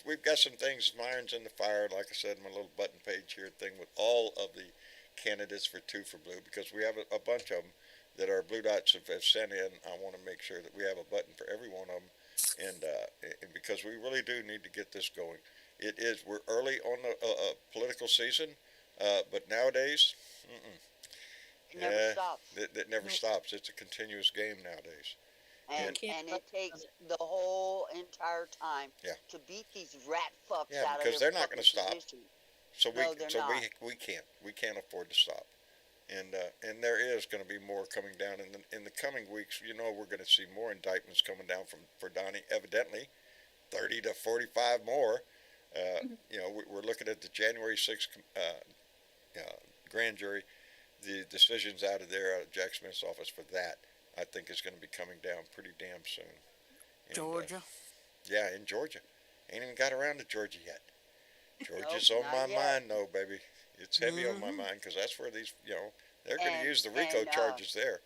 We've got some things, some irons in the fire. Like I said, my little button page here thing with all of the candidates for Two for Blue, because we have a bunch of them that our Blue Dots have sent in. I want to make sure that we have a button for every one of them, and because we really do need to get this going. We're early on the political season, but nowadays, it never stops. It never stops. It's a continuous game nowadays. And it takes the whole entire time to beat these rat fucks out of their because they're not going to stop. position. So No, they're not. we can't afford to stop. And there is going to be more coming down in the coming weeks. You know, we're going to see more indictments coming down for Donnie. Evidently, 30 to 45 more. You know, we're looking at the January 6th grand jury. The decisions out of Jack Smith's office for that, I think, is going to be coming down pretty damn soon. And, Georgia? Yeah, in Georgia. Ain't even got around to Georgia yet. Georgia's on my mind, though, baby. It's heavy on my mind, because that's where these, you know, they're going to use the RICO charges there.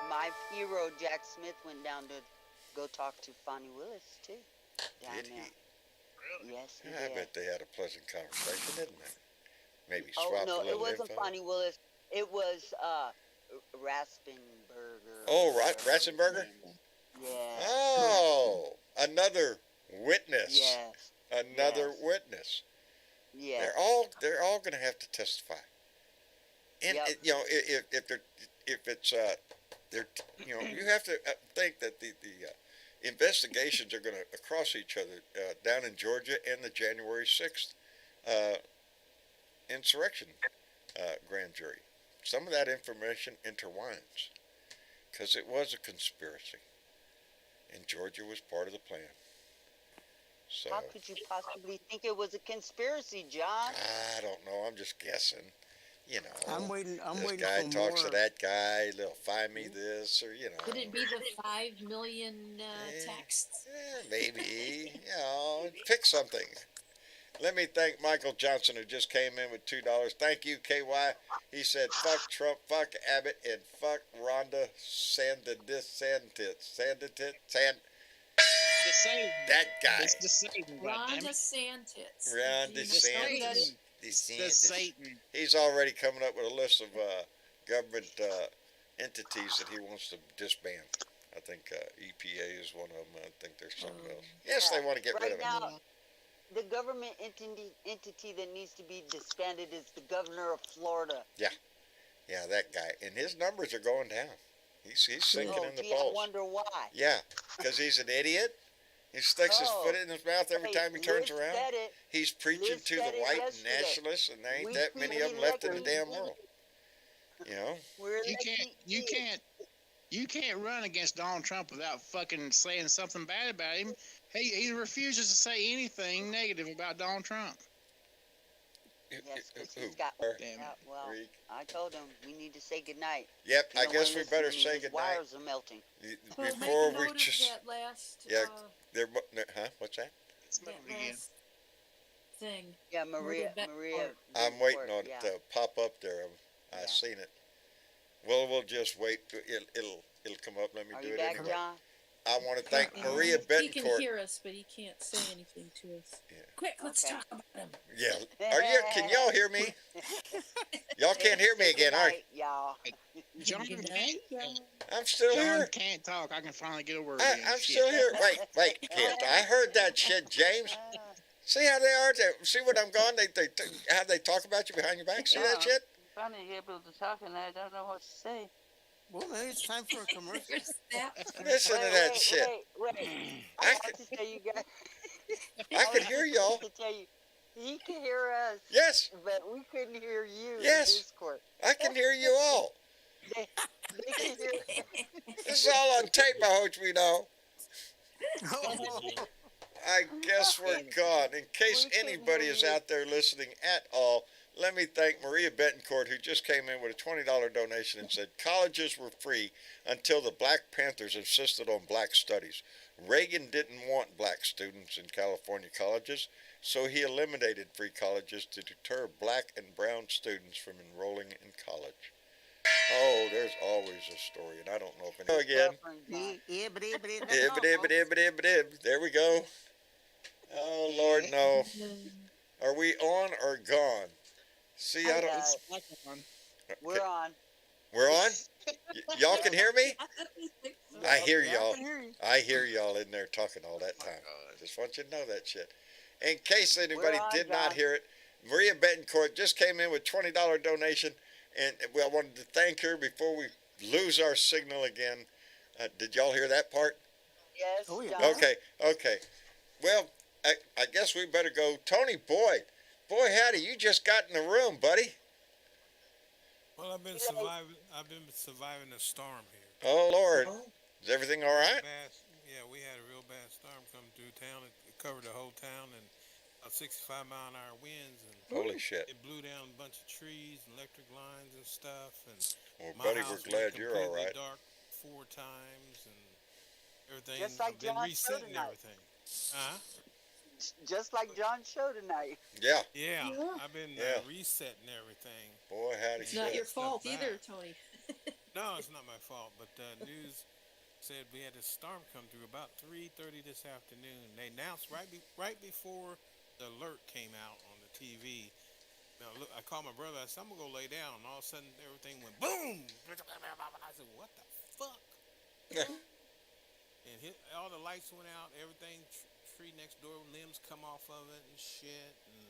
My hero, Jack Smith, went down to go talk to Fonnie Willis too. Down Did there. he? Yes, he I did. bet they had a pleasant conversation, didn't they? Maybe Oh swapped no, a it little wasn't info. Fonnie Willis. It was Raspenberger. Oh, whatever his Ratzenberger? name is. Yeah. Oh, another witness. Yes. Another Yes. witness. Yes. They're all going to have to testify. And Yep. you know, if it's they're, you know, you have to think that the investigations are going to cross each other down in Georgia and the January 6th insurrection grand jury. Some of that information intertwines because it was a conspiracy, and Georgia was part of the plan. So How could you possibly think it was a conspiracy, John? I don't know. I'm just guessing. You know, I'm waiting. I'm this waiting guy for talks more. to that guy. They'll find me this, or you know. Could it be the 5 million texts? Maybe. You know, pick something. Let me thank Michael Johnson, who just came in with $2. Thank you, KY. He said, "Fuck Trump, fuck Abbott, and fuck Rhonda that guy." It's the Satan. Ron goddammit. DeSantis. Ron Do you know DeSantis. that? The DeSantis. Satan. He's already coming up with a list of government entities that he wants to disband. I think EPA is one of them. I think there's something else. Yes, they want to get rid of Right it. now, the government entity that needs to be disbanded is the governor of Florida. Yeah, that guy. And his numbers are going down. He's sinking in the gee, I polls. wonder why. Yeah, because he's an idiot. He sticks his foot in his mouth every time he turns Liz around. said it. He's preaching Liz to said the it white yesterday. nationalists, and there ain't We that many of them left in the damn world. You know? We're You can't run against Donald Trump without fucking saying something bad about him. He refuses to say anything negative about Donald Trump. Yes, 'cause Who? he's got. Damn Yeah, it. well, I told him we need to say goodnight. Yep, You I don't guess wanna we better listen to me, say his goodnight. Wires are melting. Well, Before make a we note of just, that last, yeah, they're, huh? What's that? Let's move that it again. last thing. Yeah, Maria. Maria I'm waiting on it to pop up there. Yeah. I've seen it. Well, we'll just wait. It'll come up. Let me Are do you it back, anyway. John? I want to thank He Maria can Betancourt. hear us, but he can't say anything to us. Yeah. Quick, let's Okay. talk about him. Yeah. Can y'all hear me? Y'all can't hear me again, are you? y'all. John Good can't. night, I'm still John here. can't talk. I can finally get a word in. I'm Shit. still here. Wait, kid. I heard that shit, James. See how they are? See what I'm going? How they talk about you behind your back? See that shit? I'm trying to get able to talk and I don't know what to say. Well, maybe it's time for a commercial. Here's that. Listen to that shit. Wait. I I have to tell you guys. I could hear y'all. To tell you, he can hear us, Yes, but we couldn't hear you. Yes. In Discord. I can hear you all. They can hear. This is all on tape, I hope we know. I guess we're gone. In case anybody is out there listening at all, let me thank Maria Betancourt, who just came in with a $20 donation and said colleges were free until the Black Panthers insisted on black studies. Reagan didn't want black students in California colleges, so he eliminated free colleges to deter black and brown students from enrolling in college. Oh, there's always a story, and I don't know if any. Again. There we go. Oh, Lord, no. Are we on or gone? See, I don't. It's like one. We're on. We're on? Y'all can hear me? I hear Yeah, I y'all. can hear you. I hear y'all in there talking all that time. Just want you to know that shit. In case anybody We're on, did not John. hear it, Maria Betancourt just came in with $20 donation, and I wanted to thank her before we lose our signal again. Did y'all hear that part? Yes. Oh, yeah. John. Okay. Well, I guess we better go. Tony Boyd. Boy, howdy, you just got in the room, buddy. Well, I've been surviving a storm here. Oh, Lord. Is everything all right? Yeah, we had a real bad storm come through town. It covered the whole town and about 65-mile-an-hour winds. And Holy shit. it blew down a bunch of trees and electric lines and stuff. And Well, my buddy, house we're glad went you're all completely right. dark 4 times and everything. Just like I've been John's show resetting tonight. everything. Huh? Just like John's show tonight. Yeah. Yeah, I've been Yeah. resetting everything. Boy, howdy. It's not your Stuff fault back. either, Tony. No, it's not my fault, but news said we had a storm come through about 3:30 this afternoon. They announced right before the alert came out on the TV. Now, look, I called my brother. I said, I'm going to go lay down. And all of a sudden, everything went boom. I said, what the fuck? And all the lights went out. Everything, tree next door, limbs come off of it and shit. And,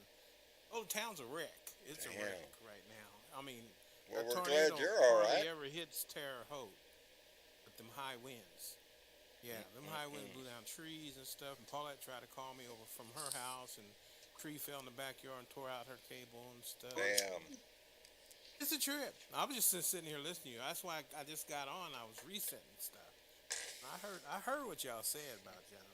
the town's a wreck. It's a wreck right now. I mean, well, a we're tornado glad you're all hardly right. ever hits Terre Haute with them high winds. Yeah, them high winds blew down trees and stuff. And Paulette tried to call me over from her house, and tree fell in the backyard and tore out her cable and stuff. Damn. It's a trip. I was just sitting here listening to you. That's why I just got on. I was resetting stuff. I heard what y'all said about y'all.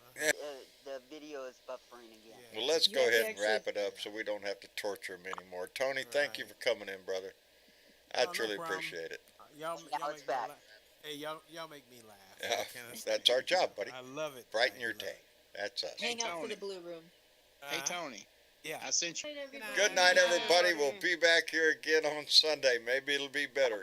The video is buffering again. Yeah. Well, let's go ahead and wrap it up so we don't have to torture him anymore. Tony, thank you for coming in, brother. I truly appreciate it. Y'all make me laugh. Hey, y'all make me laugh. Yeah, that's our job, buddy. I love it. Brighten your day. That's us. Hang out for Tony. the blue room. Hey Tony. Yeah. I sent you. Good night, everybody. We'll be back here again on Sunday. Maybe it'll be better.